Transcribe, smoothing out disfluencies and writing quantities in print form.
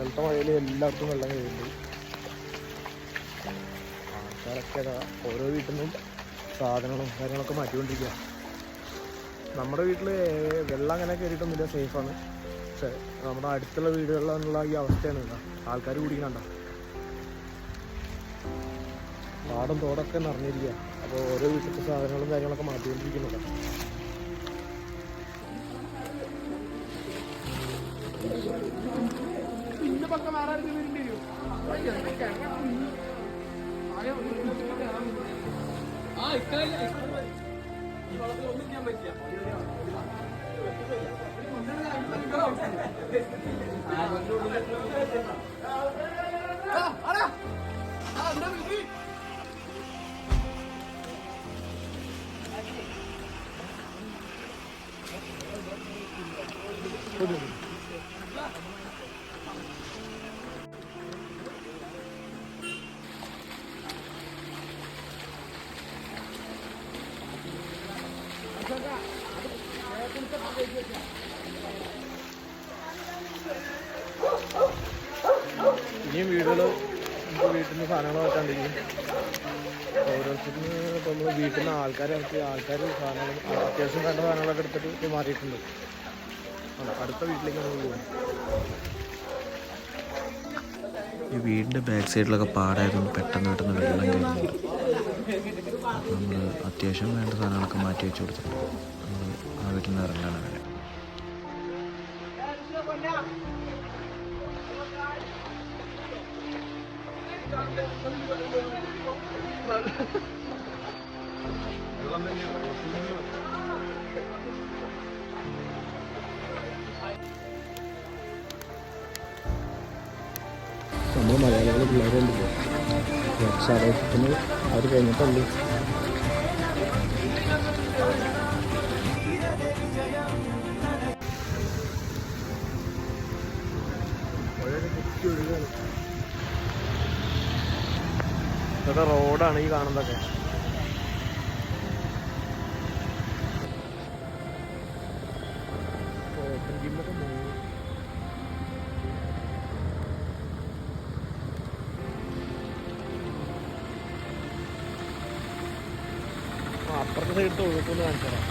ഇന്നലത്തെ മഴയിൽ എല്ലായിടത്തും വെള്ളം കയറുന്നുണ്ട്. ആൾക്കാരൊക്കെ ഓരോ വീട്ടിൽ നിന്നും സാധനങ്ങളും കാര്യങ്ങളൊക്കെ മാറ്റിക്കൊണ്ടിരിക്കുക. നമ്മുടെ വീട്ടിൽ വെള്ളം അങ്ങനെ കയറിയിട്ടൊന്നുമില്ല, സേഫാണ്. പക്ഷേ നമ്മുടെ അടുത്തുള്ള വീടുകളിലുള്ള ഈ അവസ്ഥയാണ് ആൾക്കാർ കുടിക്കണണ്ട. പാടം തോടൊക്കെ നിറഞ്ഞിരിക്കുക. അപ്പോൾ ഓരോ വീട്ടിലത്തെ സാധനങ്ങളും കാര്യങ്ങളൊക്കെ മാറ്റിക്കൊണ്ടിരിക്കുന്നുണ്ട്. ഇനിയും വീട്ടിൽ നിന്ന് സാധനങ്ങൾ വെച്ചാണ്ടിരിക്കും. ഓരോരുത്തരും ഇപ്പം നമ്മൾ വീട്ടിൽ നിന്ന് ആൾക്കാർ സാധനങ്ങൾ അത്യാവശ്യം വേണ്ട സാധനങ്ങളൊക്കെ എടുത്തിട്ട് മാറിയിട്ടുണ്ട്. അടുത്ത വീട്ടിലേക്ക് നമ്മൾ പോകും. ഈ വീടിൻ്റെ ബാക്ക് സൈഡിലൊക്കെ പാടായതുകൊണ്ട് പെട്ടെന്ന് വെള്ളം കയറുന്നുണ്ട്. അപ്പോൾ നമ്മൾ അത്യാവശ്യം വേണ്ട സാധനങ്ങളൊക്കെ മാറ്റി വെച്ച് കൊടുത്തിട്ടുണ്ട്. നമ്മൾ ആ വീട്ടിൽ നിന്ന് ഇറങ്ങാണ് വരെ. നമ്മൾ മലയാളികൾ പിള്ളേരുണ്ട് രക്ഷാരോഗ്യത്തിന് അവർ കഴിഞ്ഞിട്ടുള്ളൂ. ഇതൊക്കെ റോഡാണ് ഈ കാണുന്നതൊക്കെ. അപ്പുറത്തെ സൈഡ് തൊഴുത്തൊന്ന് കാണിച്ചു തരാം.